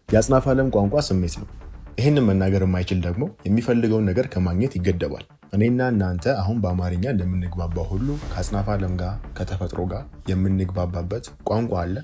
የአጽናፈ ዓለም ቋንቋ ስሜት ነው። ይህንን መናገር የማይችል ደግሞ የሚፈልገውን ነገር ከማግኘት ይገደባል። እኔና እናንተ አሁን በአማርኛ እንደምንግባባው ሁሉ ከአጽናፈ ዓለም ጋር ከተፈጥሮ ጋር የምንግባባበት ቋንቋ አለ።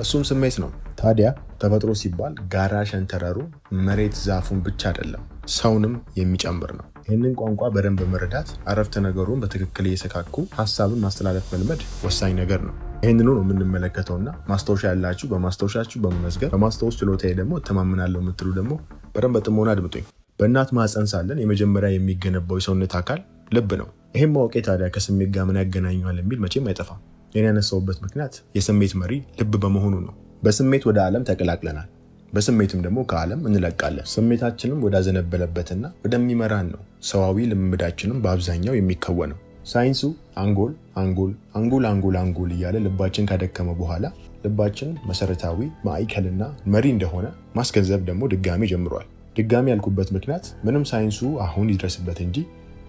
እሱም ስሜት ነው። ታዲያ ተፈጥሮ ሲባል ጋራ ሸንተረሩ፣ መሬት፣ ዛፉን ብቻ አይደለም ሰውንም የሚጨምር ነው። ይህንን ቋንቋ በደንብ በመረዳት አረፍተ ነገሩን በትክክል እየሰካኩ ሀሳብን ማስተላለፍ መልመድ ወሳኝ ነገር ነው። ይህንኑ ነው የምንመለከተውና ማስታወሻ ያላችሁ በማስታወሻችሁ በመመዝገብ በማስታወስ ችሎታዬ ደግሞ እተማመናለሁ የምትሉ ደግሞ በደንብ በጥሞና አድምጡኝ። በእናት ማህፀን ሳለን የመጀመሪያ የሚገነባው የሰውነት አካል ልብ ነው። ይህም ማወቄ ታዲያ ከስሜት ጋር ምን ያገናኘዋል የሚል መቼም አይጠፋም። ይህን ያነሳውበት ምክንያት የስሜት መሪ ልብ በመሆኑ ነው። በስሜት ወደ ዓለም ተቀላቅለናል፣ በስሜትም ደግሞ ከዓለም እንለቃለን። ስሜታችንም ወዳዘነበለበትና ወደሚመራን ነው ሰዋዊ ልምምዳችንም በአብዛኛው የሚከወነው። ሳይንሱ አንጎል አንጎል አንጎል አንጎል አንጎል እያለ ልባችን ካደከመ በኋላ ልባችን መሰረታዊ ማዕከልና መሪ እንደሆነ ማስገንዘብ ደግሞ ድጋሚ ጀምሯል። ድጋሚ ያልኩበት ምክንያት ምንም ሳይንሱ አሁን ይድረስበት እንጂ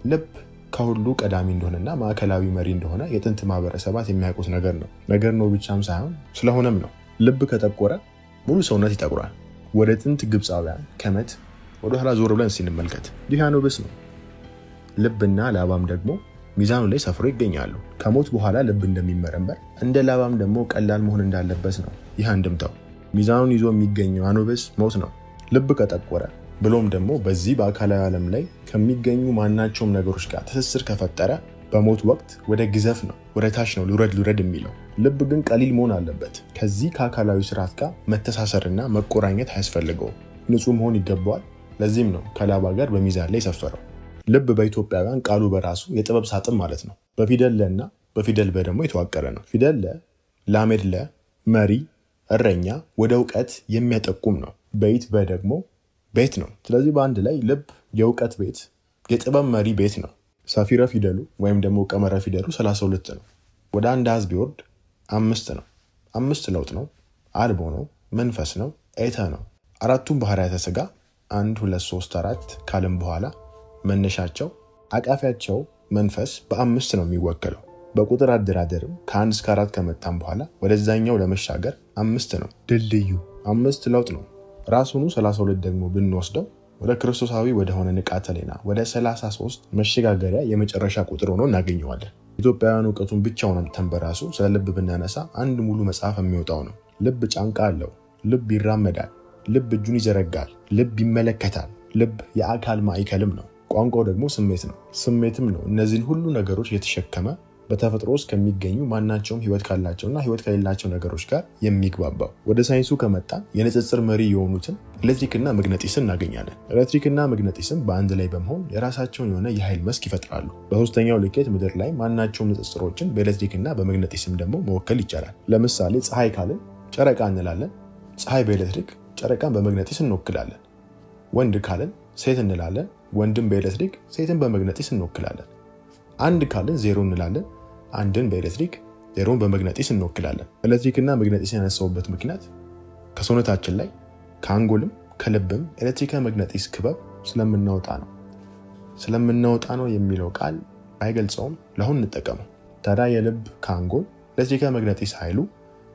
ልብ ከሁሉ ቀዳሚ እንደሆነና ማዕከላዊ መሪ እንደሆነ የጥንት ማህበረሰባት የሚያውቁት ነገር ነው ብቻም ሳይሆን ስለሆነም ነው። ልብ ከጠቆረ ሙሉ ሰውነት ይጠቁራል። ወደ ጥንት ግብፃውያን ከመት ወደ ኋላ ዞር ብለን ሲንመልከት ይህ አኑብስ ነው። ልብና ላባም ደግሞ ሚዛኑ ላይ ሰፍሮ ይገኛሉ። ከሞት በኋላ ልብ እንደሚመረመር እንደ ላባም ደግሞ ቀላል መሆን እንዳለበት ነው ይህ አንድምታው። ሚዛኑን ይዞ የሚገኘው አኑብስ ሞት ነው። ልብ ከጠቆረ ብሎም ደግሞ በዚህ በአካላዊ ዓለም ላይ ከሚገኙ ማናቸውም ነገሮች ጋር ትስስር ከፈጠረ በሞት ወቅት ወደ ግዘፍ ነው፣ ወደ ታች ነው ሊውረድ የሚለው። ልብ ግን ቀሊል መሆን አለበት። ከዚህ ከአካላዊ ስርዓት ጋር መተሳሰርና መቆራኘት አያስፈልገውም። ንጹህ መሆን ይገባዋል። ለዚህም ነው ከላባ ጋር በሚዛን ላይ የሰፈረው። ልብ በኢትዮጵያውያን ቃሉ በራሱ የጥበብ ሳጥን ማለት ነው። በፊደል ለ እና በፊደል በ ደግሞ የተዋቀረ ነው። ፊደል ለ ላሜድ ለ መሪ፣ እረኛ፣ ወደ እውቀት የሚያጠቁም ነው። በይት በ ደግሞ ቤት ነው። ስለዚህ በአንድ ላይ ልብ የእውቀት ቤት፣ የጥበብ መሪ ቤት ነው። ሳፊረ ፊደሉ ወይም ደግሞ ቀመረ ፊደሉ 32 ነው። ወደ አንድ አሃዝ ቢወርድ 5 ነው። 5 ለውጥ ነው፣ አልቦ ነው፣ መንፈስ ነው፣ ኤተ ነው። አራቱም ባህሪያተ ሥጋ 1 2 3 4 ካለም በኋላ መነሻቸው አቃፊያቸው መንፈስ በ5 ነው የሚወከለው። በቁጥር አደራደርም ከ1 እስከ 4 ከመጣም በኋላ ወደዛኛው ለመሻገር 5 ነው ድልድዩ። 5 ለውጥ ነው። ራሱኑ 32 ደግሞ ብንወስደው ወደ ክርስቶሳዊ ወደሆነ ንቃተ ህሊና ወደ 33 መሸጋገሪያ የመጨረሻ ቁጥር ሆኖ እናገኘዋለን። ኢትዮጵያውያን እውቀቱን ብቻውን አምጥተን በራሱ ስለ ልብ ብናነሳ አንድ ሙሉ መጽሐፍ የሚወጣው ነው። ልብ ጫንቃ አለው። ልብ ይራመዳል። ልብ እጁን ይዘረጋል። ልብ ይመለከታል። ልብ የአካል ማዕከልም ነው። ቋንቋው ደግሞ ስሜት ነው። ስሜትም ነው እነዚህን ሁሉ ነገሮች የተሸከመ በተፈጥሮ ውስጥ ከሚገኙ ማናቸውም ህይወት ካላቸውና ህይወት ከሌላቸው ነገሮች ጋር የሚግባባው። ወደ ሳይንሱ ከመጣን የንጽጽር መሪ የሆኑትን ኤሌክትሪክና መግነጢስን እናገኛለን። ኤሌክትሪክና መግነጢስም በአንድ ላይ በመሆን የራሳቸውን የሆነ የኃይል መስክ ይፈጥራሉ። በሶስተኛው ልኬት ምድር ላይ ማናቸውም ንጽጽሮችን በኤሌክትሪክና በመግነጢስም ደግሞ መወከል ይቻላል። ለምሳሌ ፀሐይ ካልን ጨረቃ እንላለን። ፀሐይ በኤሌክትሪክ ጨረቃን በመግነጢስ እንወክላለን። ወንድ ካልን ሴት እንላለን። ወንድን በኤሌክትሪክ ሴትን በመግነጢስ እንወክላለን። አንድ ካልን ዜሮ እንላለን። አንድን በኤሌክትሪክ ዜሮን በመግነጢስ እንወክላለን። ኤሌክትሪክና መግነጢስ ያነሳውበት ምክንያት ከሰውነታችን ላይ ከአንጎልም ከልብም ኤሌክትሪክና መግነጢስ ክበብ ስለምናወጣ ነው የሚለው ቃል አይገልጸውም። ለአሁን እንጠቀመው። ታዲያ የልብ ከአንጎል ኤሌክትሪክና መግነጢስ ኃይሉ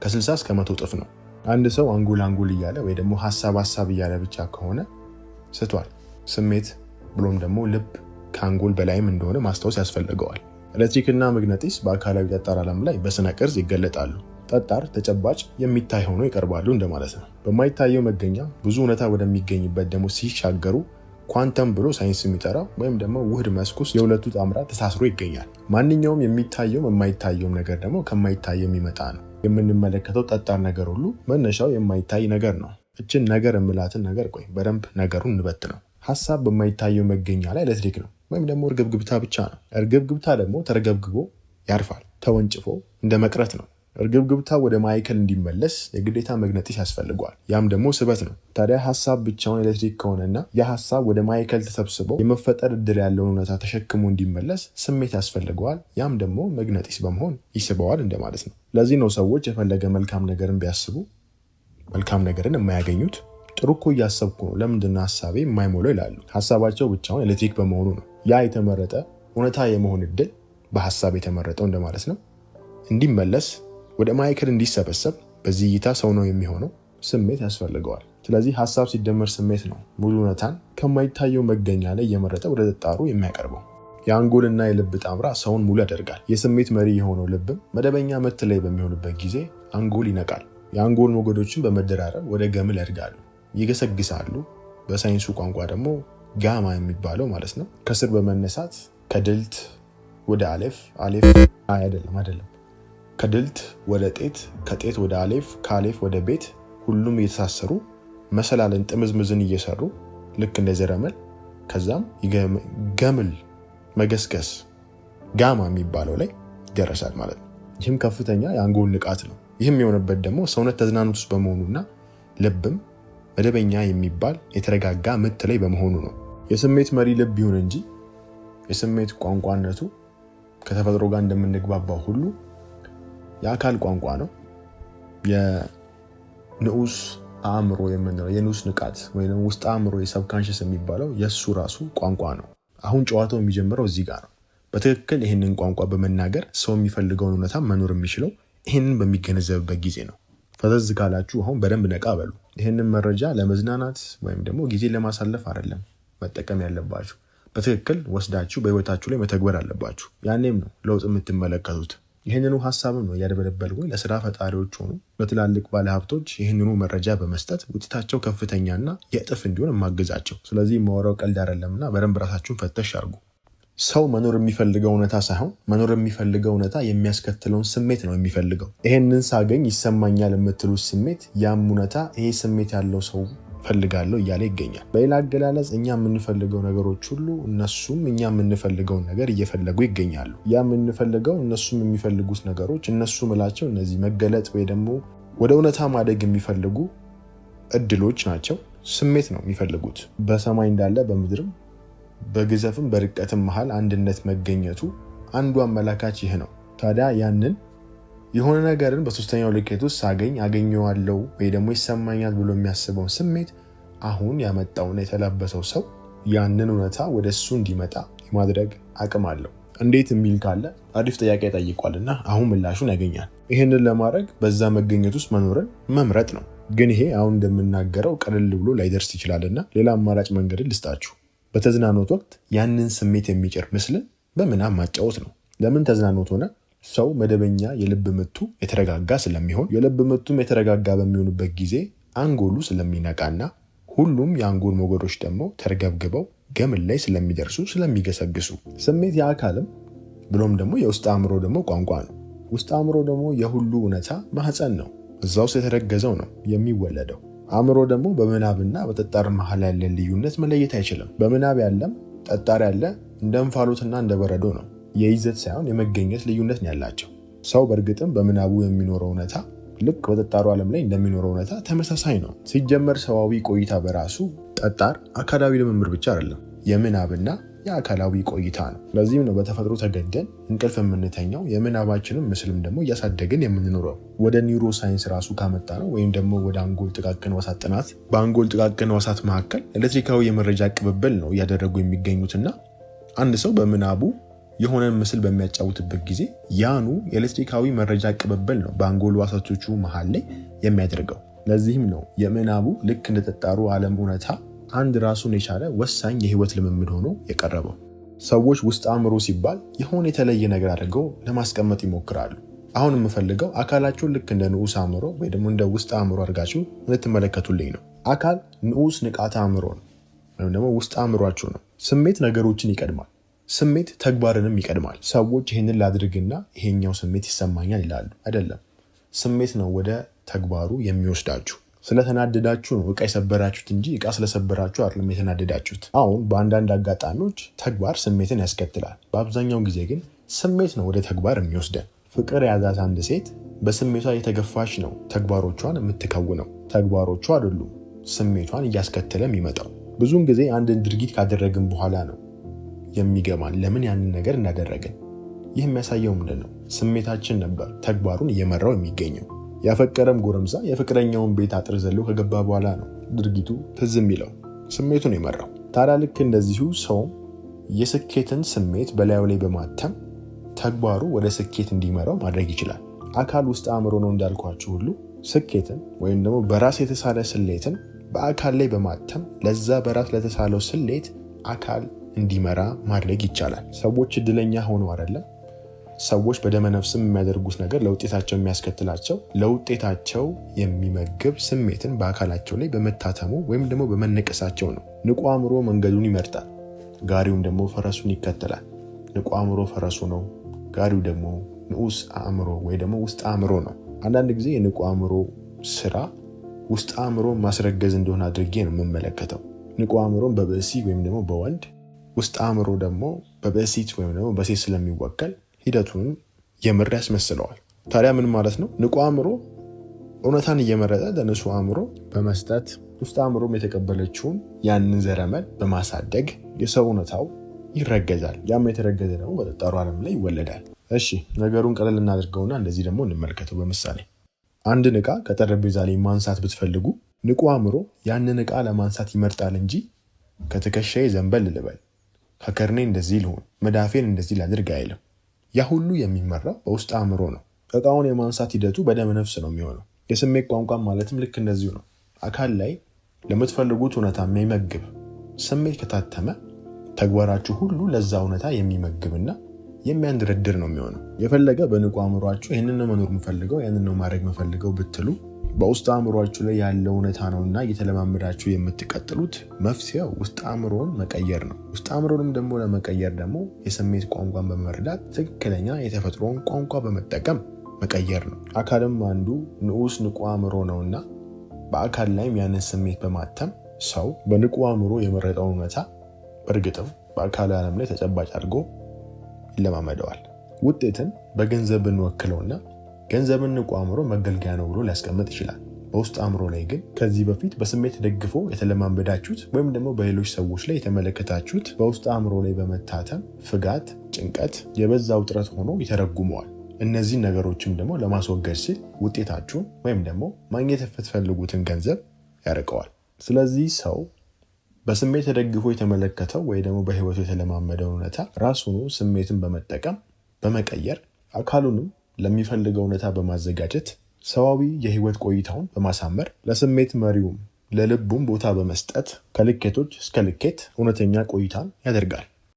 ከ60 እስከ 100 እጥፍ ነው። አንድ ሰው አንጎል እያለ ወይ ደግሞ ሀሳብ እያለ ብቻ ከሆነ ስቷል። ስሜት ብሎም ደግሞ ልብ ከአንጎል በላይም እንደሆነ ማስታወስ ያስፈልገዋል። ኤሌክትሪክና መግነጢስ በአካላዊ ጠጣር ዓለም ላይ በስነ ቅርጽ ይገለጣሉ። ጠጣር ተጨባጭ የሚታይ ሆኖ ይቀርባሉ እንደማለት ነው። በማይታየው መገኛ ብዙ እውነታ ወደሚገኝበት ደግሞ ሲሻገሩ ኳንተም ብሎ ሳይንስ የሚጠራው ወይም ደግሞ ውህድ መስክ ውስጥ የሁለቱ ጣምራ ተሳስሮ ይገኛል። ማንኛውም የሚታየውም የማይታየውም ነገር ደግሞ ከማይታየው የሚመጣ ነው። የምንመለከተው ጠጣር ነገር ሁሉ መነሻው የማይታይ ነገር ነው። እችን ነገር የምላትን ነገር በደንብ ነገሩን እንበት ነው። ሀሳብ በማይታየው መገኛ ላይ ኤሌክትሪክ ነው ወይም ደግሞ እርግብግብታ ብቻ ነው። እርግብግብታ ደግሞ ተረገብግቦ ያርፋል። ተወንጭፎ እንደ መቅረት ነው። እርግብግብታ ወደ ማዕከል እንዲመለስ የግዴታ መግነጢስ ያስፈልገዋል። ያም ደግሞ ስበት ነው። ታዲያ ሀሳብ ብቻውን ኤሌክትሪክ ከሆነና ያ ሀሳብ ወደ ማዕከል ተሰብስበው የመፈጠር እድል ያለውን እውነታ ተሸክሞ እንዲመለስ ስሜት ያስፈልገዋል። ያም ደግሞ መግነጢስ በመሆን ይስበዋል እንደማለት ነው። ለዚህ ነው ሰዎች የፈለገ መልካም ነገርን ቢያስቡ መልካም ነገርን የማያገኙት። ጥሩ እኮ እያሰብኩ ነው፣ ለምንድነው ሀሳቤ የማይሞላው ይላሉ። ሀሳባቸው ብቻውን ኤሌክትሪክ በመሆኑ ነው። ያ የተመረጠ እውነታ የመሆን እድል በሀሳብ የተመረጠው እንደማለት ነው እንዲመለስ ወደ ማዕከል እንዲሰበሰብ በዚህ እይታ ሰው ነው የሚሆነው። ስሜት ያስፈልገዋል። ስለዚህ ሀሳብ ሲደመር ስሜት ነው ሙሉ እውነታን ከማይታየው መገኛ ላይ እየመረጠ ወደ ጠጣሩ የሚያቀርበው። የአንጎልና የልብ ጣምራ ሰውን ሙሉ ያደርጋል። የስሜት መሪ የሆነው ልብም መደበኛ ምት ላይ በሚሆንበት ጊዜ አንጎል ይነቃል። የአንጎል ሞገዶችን በመደራረብ ወደ ገምል ያድጋሉ፣ ይገሰግሳሉ። በሳይንሱ ቋንቋ ደግሞ ጋማ የሚባለው ማለት ነው። ከስር በመነሳት ከድልት ወደ አሌፍ አይደለም ከድልት ወደ ጤት፣ ከጤት ወደ አሌፍ፣ ከአሌፍ ወደ ቤት፣ ሁሉም እየተሳሰሩ መሰላልን ጥምዝምዝን እየሰሩ ልክ እንደ ዘረመል ከዛም ገምል መገስገስ ጋማ የሚባለው ላይ ይደረሳል ማለት ነው። ይህም ከፍተኛ የአንጎል ንቃት ነው። ይህም የሆነበት ደግሞ ሰውነት ተዝናኖት ውስጥ በመሆኑና ልብም መደበኛ የሚባል የተረጋጋ ምት ላይ በመሆኑ ነው። የስሜት መሪ ልብ ይሁን እንጂ የስሜት ቋንቋነቱ ከተፈጥሮ ጋር እንደምንግባባው ሁሉ የአካል ቋንቋ ነው። የንዑስ አእምሮ የምንለው የንዑስ ንቃት ወይም ውስጥ አእምሮ የሰብካንሽስ የሚባለው የእሱ ራሱ ቋንቋ ነው። አሁን ጨዋታው የሚጀምረው እዚህ ጋር ነው። በትክክል ይህንን ቋንቋ በመናገር ሰው የሚፈልገውን እውነታ መኖር የሚችለው ይህንን በሚገነዘብበት ጊዜ ነው። ፈዘዝ ካላችሁ አሁን በደንብ ነቃ በሉ። ይህንን መረጃ ለመዝናናት ወይም ደግሞ ጊዜ ለማሳለፍ አይደለም መጠቀም ያለባችሁ። በትክክል ወስዳችሁ በህይወታችሁ ላይ መተግበር አለባችሁ። ያኔም ነው ለውጥ የምትመለከቱት። ይህንኑ ሀሳብም ነው እያደበለበልኩኝ ለስራ ፈጣሪዎች ሆኑ ለትላልቅ ባለሀብቶች ይህንኑ መረጃ በመስጠት ውጤታቸው ከፍተኛና የእጥፍ እንዲሆን የማገዛቸው። ስለዚህ የማወራው ቀልድ አይደለምና በደንብ ራሳችሁን ፈተሽ አድርጉ። ሰው መኖር የሚፈልገው እውነታ ሳይሆን መኖር የሚፈልገው እውነታ የሚያስከትለውን ስሜት ነው የሚፈልገው። ይሄንን ሳገኝ ይሰማኛል የምትሉት ስሜት ያም እውነታ ይሄ ስሜት ያለው ሰው ፈልጋለሁ እያለ ይገኛል። በሌላ አገላለጽ እኛ የምንፈልገው ነገሮች ሁሉ እነሱም እኛ የምንፈልገውን ነገር እየፈለጉ ይገኛሉ። ያ የምንፈልገው እነሱም የሚፈልጉት ነገሮች እነሱ ምላቸው እነዚህ መገለጥ ወይ ደግሞ ወደ እውነታ ማደግ የሚፈልጉ እድሎች ናቸው። ስሜት ነው የሚፈልጉት። በሰማይ እንዳለ በምድርም በግዘፍም በርቀትም መሃል አንድነት መገኘቱ አንዱ አመላካች ይህ ነው። ታዲያ ያንን የሆነ ነገርን በሶስተኛው ልኬት ውስጥ ሳገኝ አገኘዋለሁ ወይ ደግሞ ይሰማኛል ብሎ የሚያስበውን ስሜት አሁን ያመጣውና የተላበሰው ሰው ያንን እውነታ ወደ እሱ እንዲመጣ የማድረግ አቅም አለው። እንዴት የሚል ካለ አሪፍ ጥያቄ ጠይቋልና አሁን ምላሹን ያገኛል። ይህንን ለማድረግ በዛ መገኘት ውስጥ መኖርን መምረጥ ነው። ግን ይሄ አሁን እንደምናገረው ቀለል ብሎ ላይደርስ ይችላልና ሌላ አማራጭ መንገድን ልስጣችሁ። በተዝናኖት ወቅት ያንን ስሜት የሚጭር ምስልን በምናብ ማጫወት ነው። ለምን ተዝናኖት ሆነ? ሰው መደበኛ የልብ ምቱ የተረጋጋ ስለሚሆን፣ የልብ ምቱም የተረጋጋ በሚሆኑበት ጊዜ አንጎሉ ስለሚነቃና ሁሉም የአንጎል ሞገዶች ደግሞ ተርገብግበው ገምል ላይ ስለሚደርሱ ስለሚገሰግሱ፣ ስሜት የአካልም ብሎም ደግሞ የውስጥ አእምሮ ደግሞ ቋንቋ ነው። ውስጥ አእምሮ ደግሞ የሁሉ እውነታ ማህፀን ነው። እዛ ውስጥ የተረገዘው ነው የሚወለደው። አእምሮ ደግሞ በምናብና በጠጣር መሀል ያለን ልዩነት መለየት አይችልም። በምናብ ያለም ጠጣር ያለ እንደ እንፋሎትና እንደ በረዶ ነው። የይዘት ሳይሆን የመገኘት ልዩነት ነው ያላቸው። ሰው በእርግጥም በምናቡ የሚኖረው እውነታ ልክ በጠጣሩ ዓለም ላይ እንደሚኖረው እውነታ ተመሳሳይ ነው። ሲጀመር ሰዋዊ ቆይታ በራሱ ጠጣር አካላዊ ልምምድ ብቻ አይደለም፣ የምናብና የአካላዊ ቆይታ ነው። ለዚህም ነው በተፈጥሮ ተገደን እንቅልፍ የምንተኛው የምናባችንን ምስልም ደግሞ እያሳደግን የምንኖረው። ወደ ኒውሮ ሳይንስ ራሱ ካመጣ ነው ወይም ደግሞ ወደ አንጎል ጥቃቅን ሕዋሳት ጥናት በአንጎል ጥቃቅን ሕዋሳት መካከል ኤሌክትሪካዊ የመረጃ ቅብብል ነው እያደረጉ የሚገኙትና አንድ ሰው በምናቡ የሆነን ምስል በሚያጫውትበት ጊዜ ያኑ የኤሌክትሪካዊ መረጃ ቅብብል ነው በአንጎል ሕዋሳቶቹ መሃል ላይ የሚያደርገው። ለዚህም ነው የምናቡ ልክ እንደተጣሩ ዓለም እውነታ አንድ ራሱን የቻለ ወሳኝ የህይወት ልምምድ ሆኖ የቀረበው። ሰዎች ውስጥ አእምሮ ሲባል የሆነ የተለየ ነገር አድርገው ለማስቀመጥ ይሞክራሉ። አሁን የምፈልገው አካላችሁን ልክ እንደ ንዑስ አእምሮ ወይ ደግሞ እንደ ውስጥ አእምሮ አድርጋችሁ እንድትመለከቱልኝ ነው። አካል ንዑስ ንቃተ አእምሮ ነው ወይም ደግሞ ውስጥ አእምሯችሁ ነው። ስሜት ነገሮችን ይቀድማል። ስሜት ተግባርንም ይቀድማል። ሰዎች ይህንን ላድርግና ይሄኛው ስሜት ይሰማኛል ይላሉ። አይደለም፣ ስሜት ነው ወደ ተግባሩ የሚወስዳችሁ። ስለተናደዳችሁ ነው እቃ የሰበራችሁት እንጂ እቃ ስለሰበራችሁ አይደለም የተናደዳችሁት። አሁን በአንዳንድ አጋጣሚዎች ተግባር ስሜትን ያስከትላል። በአብዛኛው ጊዜ ግን ስሜት ነው ወደ ተግባር የሚወስደን። ፍቅር የያዛት አንድ ሴት በስሜቷ የተገፋች ነው ተግባሮቿን የምትከውነው። ተግባሮቿ አይደሉም ስሜቷን እያስከተለ የሚመጣው። ብዙውን ጊዜ አንድን ድርጊት ካደረግን በኋላ ነው የሚገባን ለምን ያንን ነገር እንዳደረግን። ይህ የሚያሳየው ምንድን ነው? ስሜታችን ነበር ተግባሩን እየመራው የሚገኘው። ያፈቀረም ጎረምሳ የፍቅረኛውን ቤት አጥር ዘሎ ከገባ በኋላ ነው ድርጊቱ ትዝ የሚለው፣ ስሜቱን የመራው። ታዲያ ልክ እንደዚሁ ሰውም የስኬትን ስሜት በላዩ ላይ በማተም ተግባሩ ወደ ስኬት እንዲመራው ማድረግ ይችላል። አካል ውስጥ አእምሮ ነው እንዳልኳችሁ ሁሉ ስኬትን ወይም ደግሞ በራስ የተሳለ ስሌትን በአካል ላይ በማተም ለዛ በራስ ለተሳለው ስሌት አካል እንዲመራ ማድረግ ይቻላል። ሰዎች እድለኛ ሆነው አይደለም። ሰዎች በደመነፍስም የሚያደርጉት ነገር ለውጤታቸው የሚያስከትላቸው ለውጤታቸው የሚመግብ ስሜትን በአካላቸው ላይ በመታተሙ ወይም ደግሞ በመነቀሳቸው ነው። ንቁ አእምሮ መንገዱን ይመርጣል፣ ጋሪውን ደግሞ ፈረሱን ይከተላል። ንቁ አእምሮ ፈረሱ ነው፣ ጋሪው ደግሞ ንዑስ አእምሮ ወይ ደግሞ ውስጥ አእምሮ ነው። አንዳንድ ጊዜ የንቁ አእምሮ ስራ ውስጥ አእምሮ ማስረገዝ እንደሆነ አድርጌ ነው የምመለከተው። ንቁ አእምሮን በብእሲ ወይም ደግሞ በወንድ ውስጥ አእምሮ ደግሞ በብእሲት ወይም ደግሞ በሴት ስለሚወከል ሂደቱን የምር ያስመስለዋል። ታዲያ ምን ማለት ነው? ንቁ አእምሮ እውነታን እየመረጠ ለንሱ አእምሮ በመስጠት ውስጥ አእምሮም የተቀበለችውን ያንን ዘረመል በማሳደግ የሰው እውነታው ይረገዛል። ያም የተረገዘ ደግሞ በጠጣሩ ዓለም ላይ ይወለዳል። እሺ ነገሩን ቀለል እናድርገውና እንደዚህ ደግሞ እንመልከተው። በምሳሌ አንድን ዕቃ ከጠረጴዛ ላይ ማንሳት ብትፈልጉ ንቁ አእምሮ ያንን ዕቃ ለማንሳት ይመርጣል እንጂ ከትከሻዬ ዘንበል ልበል፣ ከከርኔ እንደዚህ ልሆን፣ መዳፌን እንደዚህ ላድርግ አይልም። ያ ሁሉ የሚመራው በውስጥ አእምሮ ነው። ዕቃውን የማንሳት ሂደቱ በደመ ነፍስ ነው የሚሆነው። የስሜት ቋንቋ ማለትም ልክ እንደዚሁ ነው። አካል ላይ ለምትፈልጉት እውነታ የሚመግብ ስሜት ከታተመ ተግባራችሁ ሁሉ ለዛ እውነታ የሚመግብና የሚያንድረድር ነው የሚሆነው። የፈለገ በንቁ አእምሯችሁ ይህንን ነው መኖር የምፈልገው ያንን ነው ማድረግ የምፈልገው ብትሉ በውስጥ አእምሯችሁ ላይ ያለው እውነታ ነውና እየተለማመዳችሁ የምትቀጥሉት መፍትሄው ውስጥ አእምሮን መቀየር ነው። ውስጥ አእምሮንም ደግሞ ለመቀየር ደግሞ የስሜት ቋንቋን በመረዳት ትክክለኛ የተፈጥሮን ቋንቋ በመጠቀም መቀየር ነው። አካልም አንዱ ንዑስ ንቁ አእምሮ ነውና በአካል ላይም ያንን ስሜት በማተም ሰው በንቁ አእምሮ የመረጠውን እውነታ በእርግጥም በአካል ዓለም ላይ ተጨባጭ አድርጎ ይለማመደዋል። ውጤትን በገንዘብ እንወክለውና ገንዘብን ንቁ አእምሮ መገልገያ ነው ብሎ ሊያስቀምጥ ይችላል። በውስጥ አእምሮ ላይ ግን ከዚህ በፊት በስሜት ደግፎ የተለማመዳችሁት ወይም ደግሞ በሌሎች ሰዎች ላይ የተመለከታችሁት በውስጥ አእምሮ ላይ በመታተም ፍጋት፣ ጭንቀት፣ የበዛ ውጥረት ሆኖ ይተረጉመዋል። እነዚህን ነገሮችም ደግሞ ለማስወገድ ሲል ውጤታችሁን ወይም ደግሞ ማግኘት የምትፈልጉትን ገንዘብ ያርቀዋል። ስለዚህ ሰው በስሜት ተደግፎ የተመለከተው ወይ ደግሞ በህይወቱ የተለማመደው እውነታ ራሱኑ ስሜትን በመጠቀም በመቀየር አካሉንም ለሚፈልገው እውነታ በማዘጋጀት ሰዋዊ የህይወት ቆይታውን በማሳመር ለስሜት መሪውም ለልቡም ቦታ በመስጠት ከልኬቶች እስከ ልኬት እውነተኛ ቆይታን ያደርጋል።